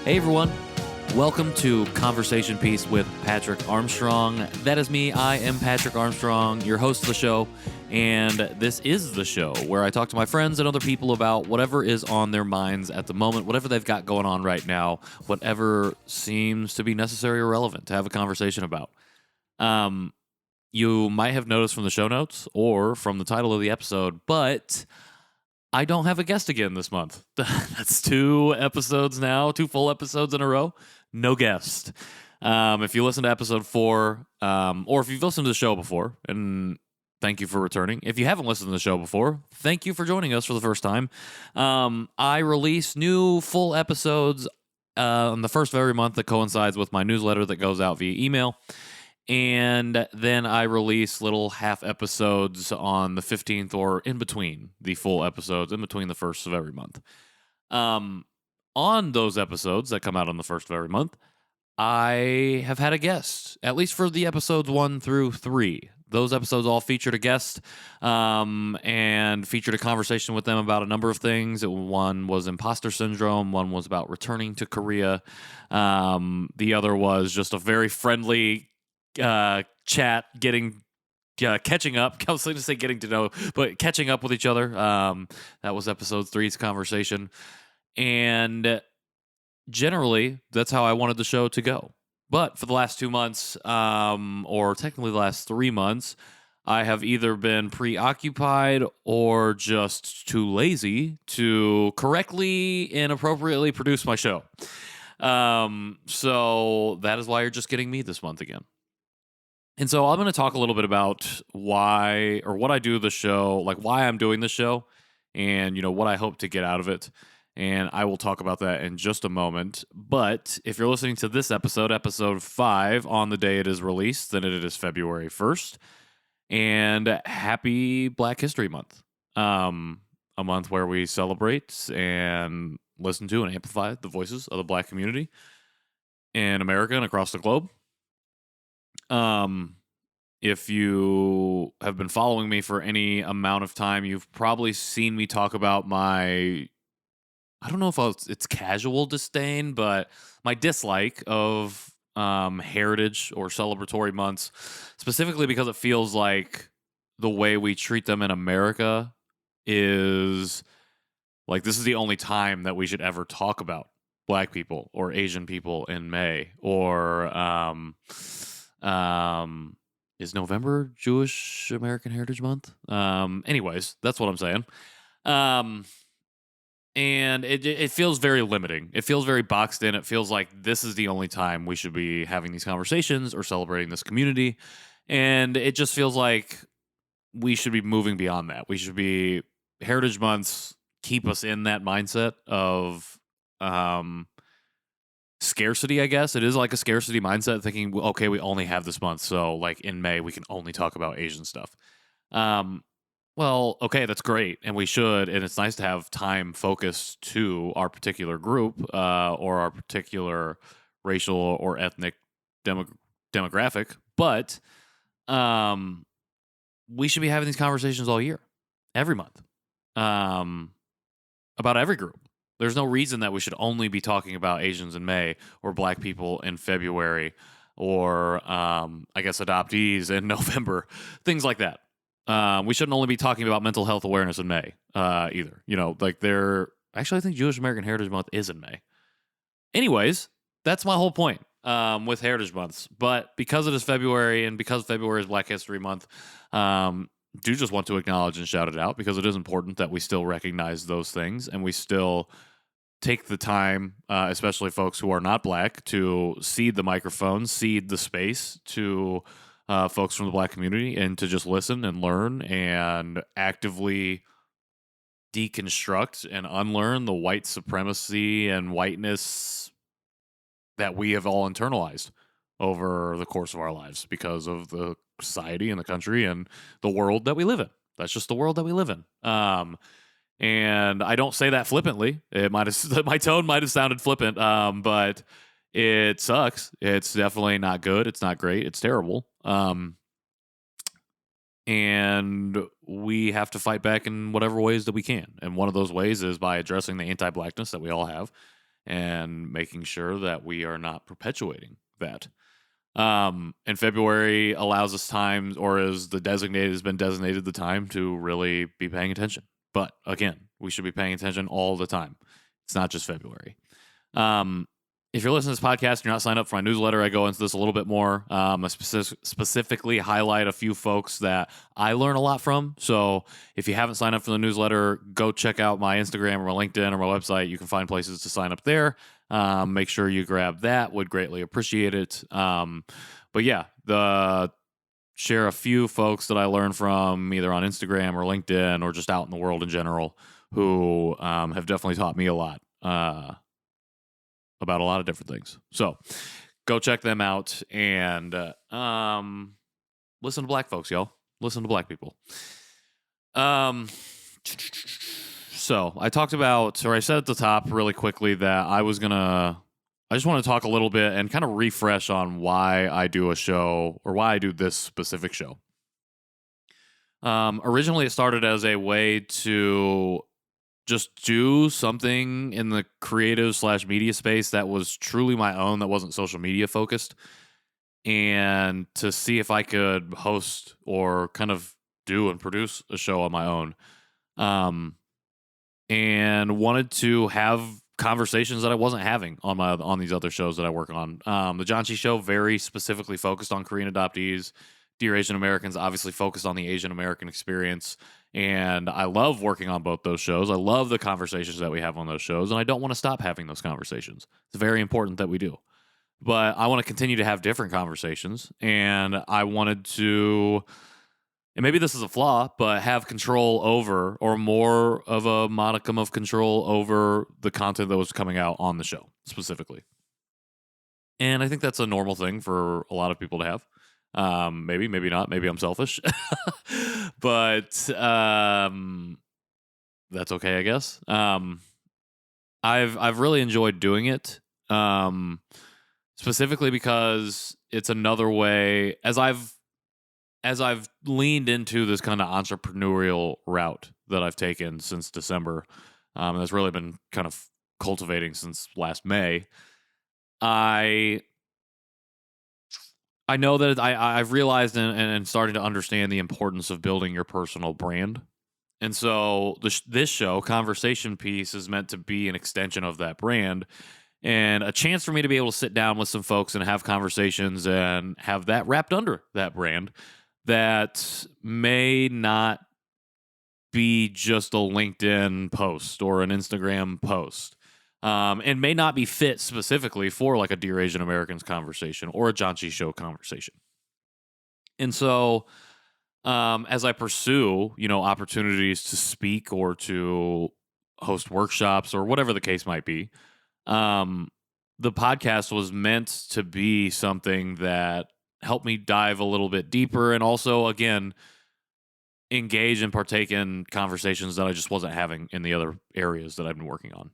Hey everyone, welcome to Conversation Piece with Patrick Armstrong. That is me. I am Patrick Armstrong, your host of the show, and this is the show where I talk to my friends and other people about whatever is on their minds at the moment, whatever they've got going on right now, whatever seems to be necessary or relevant to have a conversation about. You might have noticed from the show notes or from the title of the episode, but I don't have a guest again this month. That's 2 episodes now, 2 full episodes in a row. No guest. If you listen to episode 4, or if you've listened to the show before, and thank you for returning. If you haven't listened to the show before, thank you for joining us for the first time. I release new full episodes on the first of every month that coincides with my newsletter that goes out via email. And then I release little half episodes on the 15th or in between the full episodes, in between the first of every month. On those episodes that come out on the first of every month, I have had a guest, at least for the episodes 1 through 3. Those episodes all featured a guest and featured a conversation with them about a number of things. One was imposter syndrome. One was about returning to Korea. The other was just a very friendly chat, catching up. I was going to say getting to know, but catching up with each other. That was episode 3's conversation. And generally, that's how I wanted the show to go. But for the last 2 months, or technically the last 3 months, I have either been preoccupied or just too lazy to correctly and appropriately produce my show. So that is why you're just getting me this month again. And so I'm going to talk a little bit about why, or what I do the show, like why I'm doing the show, and what I hope to get out of it. And I will talk about that in just a moment. But if you're listening to this episode 5, on the day it is released, then it is February 1st. And happy Black History Month. A month where we celebrate and listen to and amplify the voices of the Black community in America and across the globe. If you have been following me for any amount of time, you've probably seen me talk about I don't know if it's casual disdain, but my dislike of heritage or celebratory months, specifically because it feels like the way we treat them in America is like this is the only time that we should ever talk about Black people or Asian people in May, or is November Jewish American Heritage Month? Anyways, that's what I'm saying. And it feels very limiting. It feels very boxed in. It feels like this is the only time we should be having these conversations or celebrating this community. And it just feels like we should be moving beyond that. We should be, Heritage Months keep us in that mindset of scarcity, I guess. It is like a scarcity mindset, thinking, okay, we only have this month, so like in May, we can only talk about Asian stuff. Well, okay, that's great, and we should, and it's nice to have time focused to our particular group or our particular racial or ethnic demographic, but we should be having these conversations all year, every month, about every group. There's no reason that we should only be talking about Asians in May or Black people in February or, I guess, adoptees in November, things like that. We shouldn't only be talking about mental health awareness in May either. Actually, I think Jewish American Heritage Month is in May. Anyways, that's my whole point with Heritage Months. But because it is February and because February is Black History Month, do just want to acknowledge and shout it out because it is important that we still recognize those things and we still take the time, especially folks who are not Black, to cede the microphone, cede the space to folks from the Black community and to just listen and learn and actively deconstruct and unlearn the white supremacy and whiteness that we have all internalized over the course of our lives because of the society and the country and the world that we live in. That's just the world that we live in. And I don't say that flippantly. My tone might have sounded flippant, but it sucks. It's definitely not good. It's not great. It's terrible. and we have to fight back in whatever ways that we can. And one of those ways is by addressing the anti-blackness that we all have and making sure that we are not perpetuating that. And February allows us time, or has been designated the time to really be paying attention. But again, we should be paying attention all the time. It's not just February. If you're listening to this podcast and you're not signed up for my newsletter, I go into this a little bit more. I specifically highlight a few folks that I learn a lot from. So if you haven't signed up for the newsletter, go check out my Instagram or my LinkedIn or my website. You can find places to sign up there. Make sure you grab that. Would greatly appreciate it. But yeah, share a few folks that I learned from either on Instagram or LinkedIn or just out in the world in general who have definitely taught me a lot. About a lot of different things. So go check them out and listen to black folks, y'all. Listen to black people. So I talked about, or I said at the top really quickly that I just want to talk a little bit and kind of refresh on why I do a show or why I do this specific show. Originally it started as a way to just do something in the creative / media space that was truly my own, that wasn't social media focused, and to see if I could host or kind of do and produce a show on my own. And wanted to have conversations that I wasn't having on these other shows that I work on. The John Chi Show very specifically focused on Korean adoptees. Dear Asian Americans obviously focused on the Asian American experience. And I love working on both those shows. I love the conversations that we have on those shows, and I don't want to stop having those conversations. It's very important that we do. But I want to continue to have different conversations, and I wanted to, and maybe this is a flaw, but have control over, or more of a modicum of control over, the content that was coming out on the show specifically. And I think that's a normal thing for a lot of people to have. Maybe not. Maybe I'm selfish, but that's okay, I guess. I've really enjoyed doing it, specifically because it's another way, as I've leaned into this kind of entrepreneurial route that I've taken since December, and that's really been kind of cultivating since last May. I know that I've realized and starting to understand the importance of building your personal brand. And so this show, Conversation Piece, is meant to be an extension of that brand and a chance for me to be able to sit down with some folks and have conversations and have that wrapped under that brand that may not be just a LinkedIn post or an Instagram post. And may not be fit specifically for like a Dear Asian Americans conversation or a John Chi Show conversation. And so as I pursue, opportunities to speak or to host workshops or whatever the case might be, the podcast was meant to be something that helped me dive a little bit deeper and also, again, engage and partake in conversations that I just wasn't having in the other areas that I've been working on.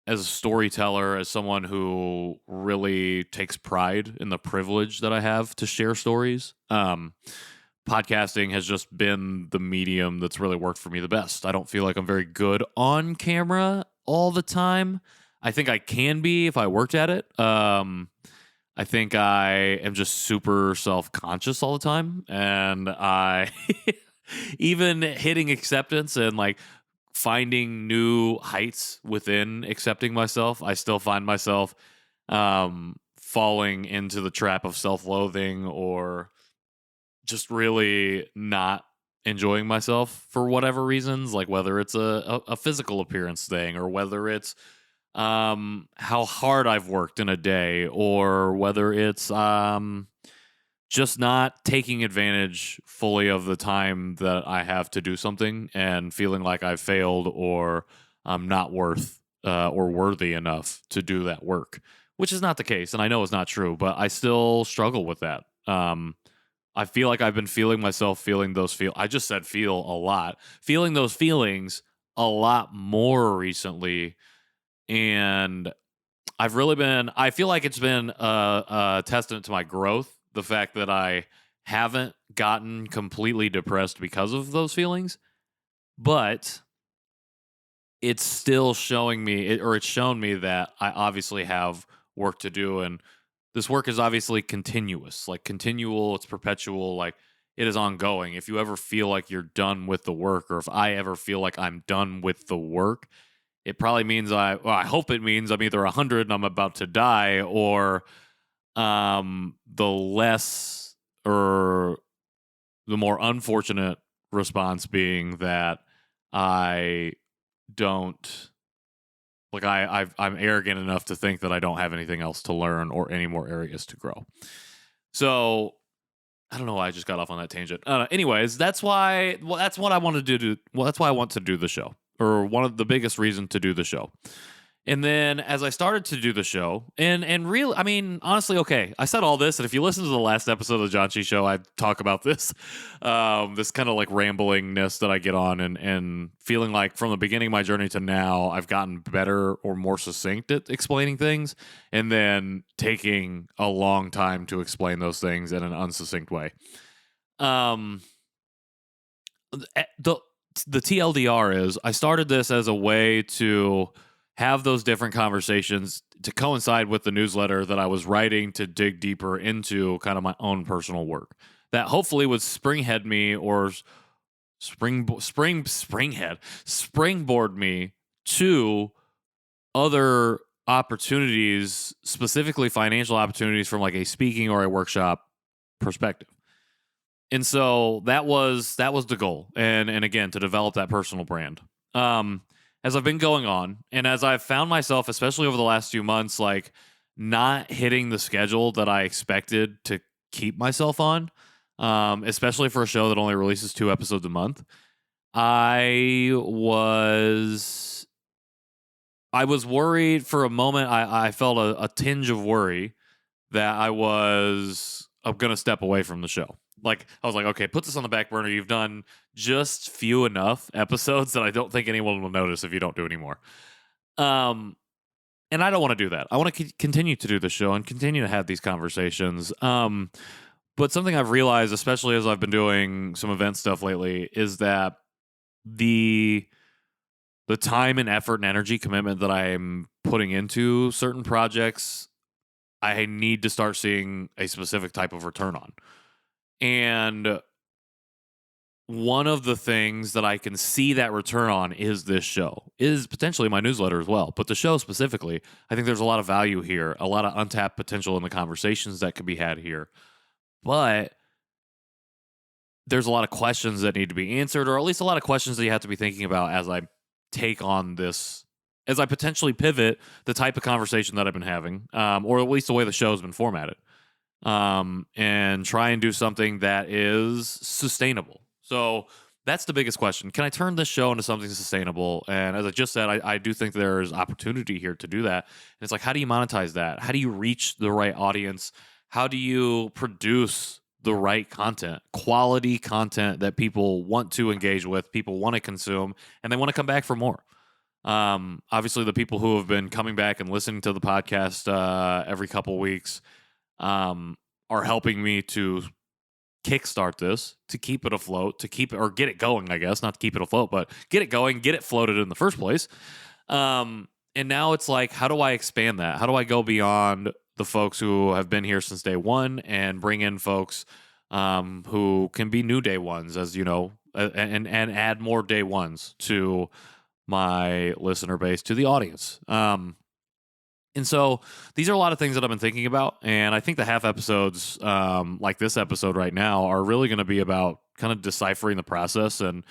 As a storyteller, as someone who really takes pride in the privilege that I have to share stories, podcasting has just been the medium that's really worked for me the best. I don't feel like I'm very good on camera all the time. I think I can be if I worked at it. I think I am just super self-conscious all the time, and I even hitting acceptance and like finding new heights within accepting myself, I still find myself falling into the trap of self-loathing or just really not enjoying myself for whatever reasons, like whether it's a physical appearance thing or whether it's how hard I've worked in a day or whether it's just not taking advantage fully of the time that I have to do something and feeling like I've failed or I'm not worth or worthy enough to do that work, which is not the case. And I know it's not true, but I still struggle with that. I feel like I've been feeling myself feeling those I just said feel a lot, feeling those feelings a lot more recently. And I feel like it's been a testament to my growth. The fact that I haven't gotten completely depressed because of those feelings, but it's still showing me, or it's shown me that I obviously have work to do. And this work is obviously continuous, like continual, it's perpetual, like it is ongoing. If you ever feel like you're done with the work, or if I ever feel like I'm done with the work, it probably means I hope it means I'm either 100 and I'm about to die, or the less, or the more unfortunate response being that I don't, like I'm arrogant enough to think that I don't have anything else to learn or any more areas to grow. So I don't know why I just got off on that tangent. Anyways, that's why. Well, that's what I wanted to do. Well, that's why I want to do the show, or one of the biggest reasons to do the show. And then as I started to do the show, and real, I mean, honestly, okay, I said all this, and if you listen to the last episode of the John Chi Show, I talk about this, this kind of like ramblingness that I get on, and feeling like from the beginning of my journey to now, I've gotten better or more succinct at explaining things, and then taking a long time to explain those things in an unsuccinct way. The TLDR is I started this as a way to have those different conversations to coincide with the newsletter that I was writing, to dig deeper into kind of my own personal work that hopefully would springhead me, or springboard me to other opportunities, specifically financial opportunities from like a speaking or a workshop perspective. And so that was the goal. And again, to develop that personal brand. As I've been going on, and as I've found myself, especially over the last few months, like not hitting the schedule that I expected to keep myself on, especially for a show that only releases 2 episodes a month, I was worried for a moment. I felt a tinge of worry that I'm going to step away from the show. Like, I was like, okay, put this on the back burner. You've done just few enough episodes that I don't think anyone will notice if you don't do anymore. And I don't want to do that. I want to continue to do the show and continue to have these conversations. But something I've realized, especially as I've been doing some event stuff lately, is that the time and effort and energy commitment that I'm putting into certain projects, I need to start seeing a specific type of return on. And one of the things that I can see that return on is this show, is potentially my newsletter as well. But the show specifically, I think there's a lot of value here, a lot of untapped potential in the conversations that could be had here. But there's a lot of questions that need to be answered, or at least a lot of questions that you have to be thinking about as I take on this, as I potentially pivot the type of conversation that I've been having, or at least the way the show has been formatted. And try and do something that is sustainable. So that's the biggest question. Can I turn this show into something sustainable? And as I just said, I do think there's opportunity here to do that. And it's like, how do you monetize that? How do you reach the right audience? How do you produce the right content, quality content that people want to engage with, people want to consume, and they want to come back for more? Obviously, the people who have been coming back and listening to the podcast every couple weeks are helping me to kickstart this, to keep it afloat, to keep it, or get it going, I guess, not to keep it afloat, but get it going, get it floated in the first place. And now it's like, how do I expand that? How do I go beyond the folks who have been here since day one and bring in folks who can be new day ones, as you know, and add more day ones to my listener base, to the audience. And so these are a lot of things that I've been thinking about. And I think the half episodes, like this episode right now, are really going to be about kind of deciphering the process and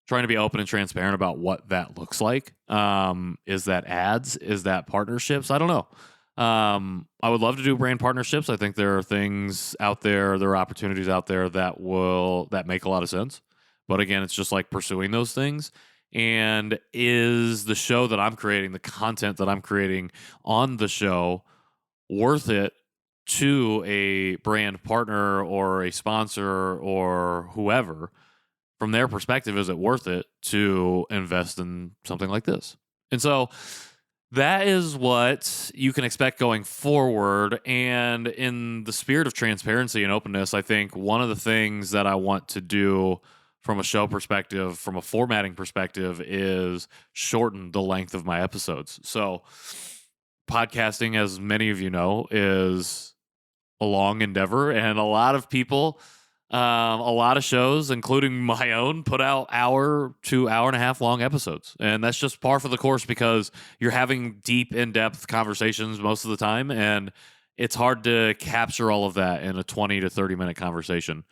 trying to be open and transparent about what that looks like. Is that ads? Is that partnerships? I don't know. I would love to do brand partnerships. I think there are things out there, there are opportunities out there that make a lot of sense. But again, it's just like pursuing those things. And is the show that I'm creating, the content that I'm creating on the show, worth it to a brand partner or a sponsor or whoever? From their perspective, is it worth it to invest in something like this? And so that is what you can expect going forward. And in the spirit of transparency and openness, I think one of the things that I want to do from a show perspective, from a formatting perspective, is shorten the length of my episodes. So, podcasting, as many of you know, is a long endeavor, and a lot of people, a lot of shows, including my own, put out hour to hour and a half long episodes, and that's just par for the course because you're having deep, in-depth conversations most of the time, and it's hard to capture all of that in a 20 to 30 minute conversation.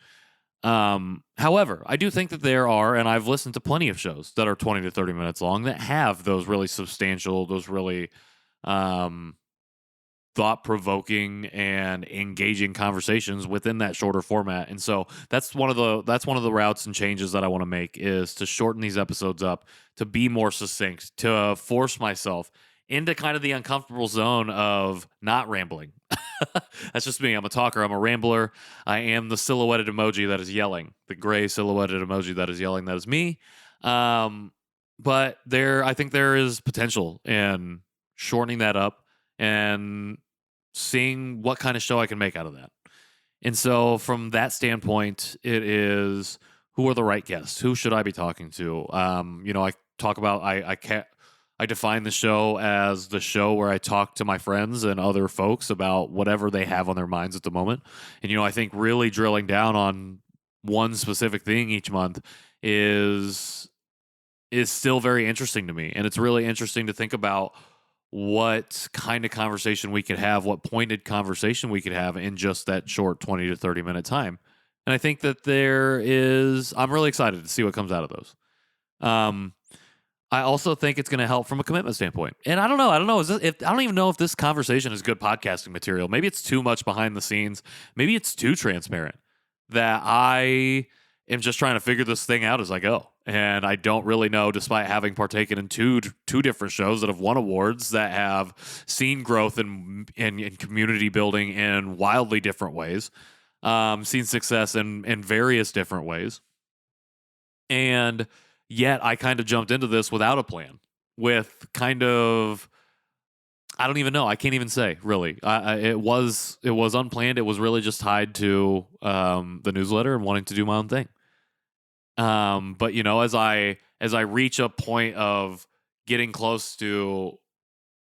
However, I do think that there are, and I've listened to plenty of shows that are 20 to 30 minutes long that have those really substantial, those really um, thought-provoking and engaging conversations within that shorter format. And so that's one of the routes and changes that I want to make, is to shorten these episodes up, to be more succinct, to force myself into kind of the uncomfortable zone of not rambling. That's just me. I'm a talker. I'm a rambler. I am the silhouetted emoji that is yelling. The gray silhouetted emoji that is yelling. That is me. Um, but I think there is potential in shortening that up and seeing what kind of show I can make out of that. And so, from that standpoint, it is, who are the right guests? Who should I be talking to? I talk about I define the show as the show where I talk to my friends and other folks about whatever they have on their minds at the moment. And I think really drilling down on one specific thing each month is still very interesting to me. And it's really interesting to think about what kind of conversation we could have, what pointed conversation we could have in just that short 20 to 30 minute time. And I think that I'm really excited to see what comes out of those. I also think it's going to help from a commitment standpoint. And I don't know. I don't even know if this conversation is good podcasting material. Maybe it's too much behind the scenes. Maybe it's too transparent, that I am just trying to figure this thing out as I go. And I don't really know, despite having partaken in two different shows that have won awards, that have seen growth in community building in wildly different ways, seen success in various different ways. And yet I kind of jumped into this without a plan, with kind of, I don't even know. I can't even say, really. It was unplanned. It was really just tied to the newsletter and wanting to do my own thing. But as I reach a point of getting close to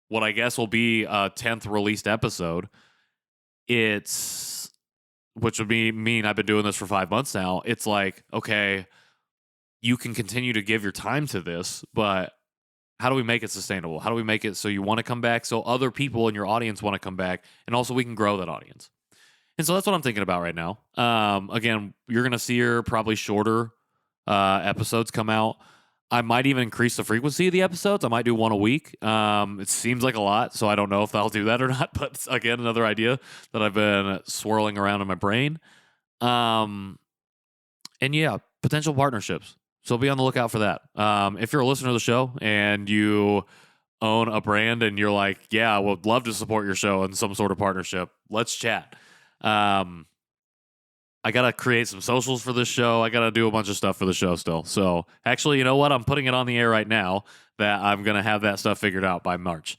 what I guess will be a 10th released episode, which would mean I've been doing this for 5 months now. It's like, okay, you can continue to give your time to this, but how do we make it sustainable? How do we make it so you want to come back, so other people in your audience want to come back, and also we can grow that audience? And so that's what I'm thinking about right now. Again, you're going to see probably shorter episodes come out. I might even increase the frequency of the episodes. I might do one a week. It seems like a lot, so I don't know if I'll do that or not. But again, another idea that I've been swirling around in my brain. And yeah, potential partnerships. So be on the lookout for that. If you're a listener to the show and you own a brand and you're like, yeah, I would love to support your show in some sort of partnership, let's chat. I got to create some socials for this show. I got to do a bunch of stuff for the show still. So actually, you know what? I'm putting it on the air right now that I'm going to have that stuff figured out by March.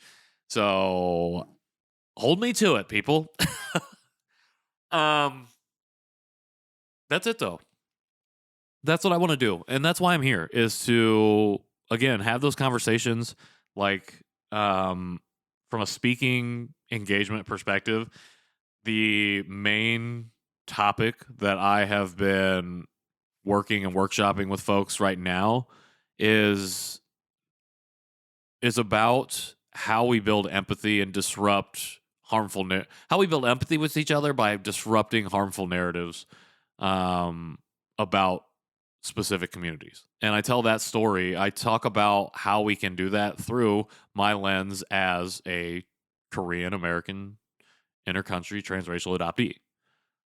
So hold me to it, people. That's it, though. That's what I want to do. And that's why I'm here, is to, again, have those conversations, like, from a speaking engagement perspective. The main topic that I have been working and workshopping with folks right now is about how we build empathy and disrupt how we build empathy with each other by disrupting harmful narratives about specific communities. And I tell that story. I talk about how we can do that through my lens as a Korean American intercountry transracial adoptee.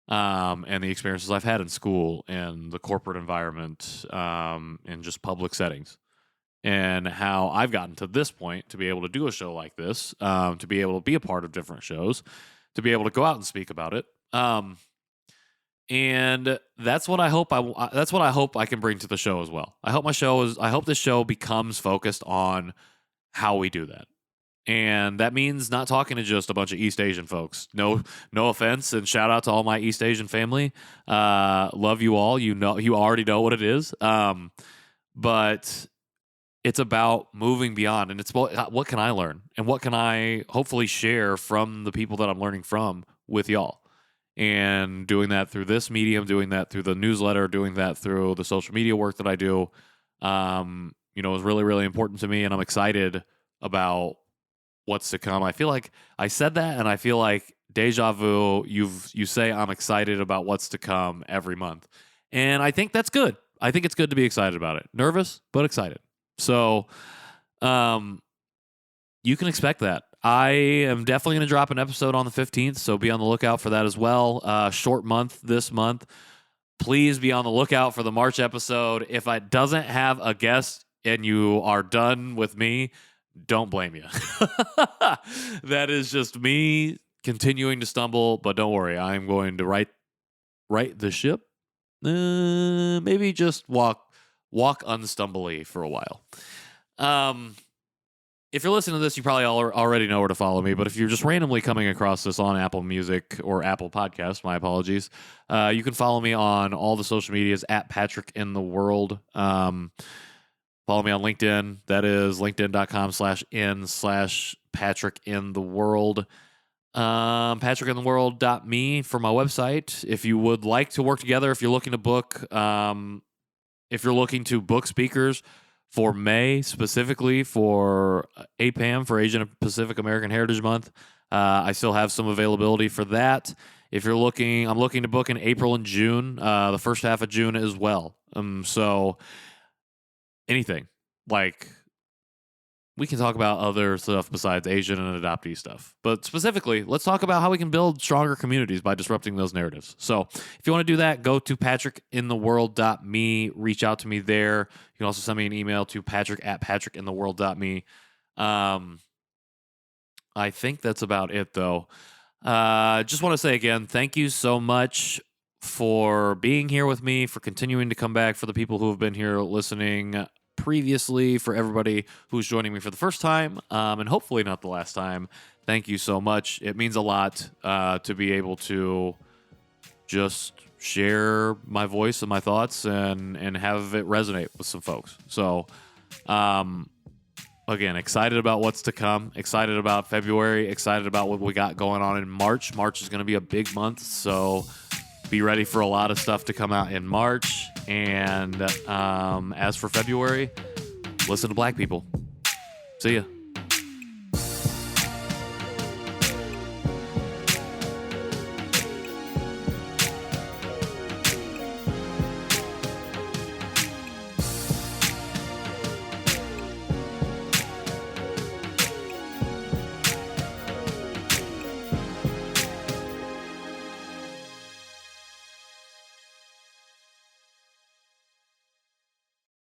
And the experiences I've had in school and the corporate environment, and just public settings, and how I've gotten to this point to be able to do a show like this, to be able to be a part of different shows, to be able to go out and speak about it. And that's what I hope I can bring to the show as well. I hope this show becomes focused on how we do that. And that means not talking to just a bunch of East Asian folks. No offense, and shout out to all my East Asian family. Love you all. You already know what it is. But it's about moving beyond, and it's what can I learn, and what can I hopefully share from the people that I'm learning from with y'all, and doing that through this medium, doing that through the newsletter, doing that through the social media work that I do. Is really, really important to me, and I'm excited about what's to come. I feel like I said that, and I feel like deja vu. You say I'm excited about what's to come every month, and I think that's good. I think it's good to be excited about it. Nervous, but excited. So, you can expect that. I am definitely going to drop an episode on the 15th, so be on the lookout for that as well. Short month this month. Please be on the lookout for the March episode. If it doesn't have a guest and you are done with me, don't blame you. That is just me continuing to stumble, but don't worry. I'm going to right the ship. Maybe just walk unstumbly for a while. If you're listening to this, you probably already know where to follow me. But if you're just randomly coming across this on Apple Music or Apple Podcasts, my apologies, you can follow me on all the social medias at Patrick in the World. Follow me on LinkedIn. That is linkedin.com/in/Patrick in the World. PatrickInTheWorld.me for my website. If you would like to work together, if you're looking to book, speakers for May, specifically for APAM, for Asian Pacific American Heritage Month, I still have some availability for that. If you're looking, I'm looking to book in April and June, the first half of June as well. So anything, like, we can talk about other stuff besides Asian and adoptee stuff. But specifically, let's talk about how we can build stronger communities by disrupting those narratives. So if you want to do that, go to PatrickInTheWorld.me. Reach out to me there. You can also send me an email to Patrick@PatrickInTheWorld.me. I think that's about it, though. Just want to say again, thank you so much for being here with me, for continuing to come back, for the people who have been here listening previously, for everybody who's joining me for the first time, and hopefully not the last time. Thank you so much. It means a lot to be able to just share my voice and my thoughts and have it resonate with some folks. So, again, excited about what's to come, excited about February, excited about what we got going on in March. March is going to be a big month, so be ready for a lot of stuff to come out in March. And as for February, listen to Black people. See ya.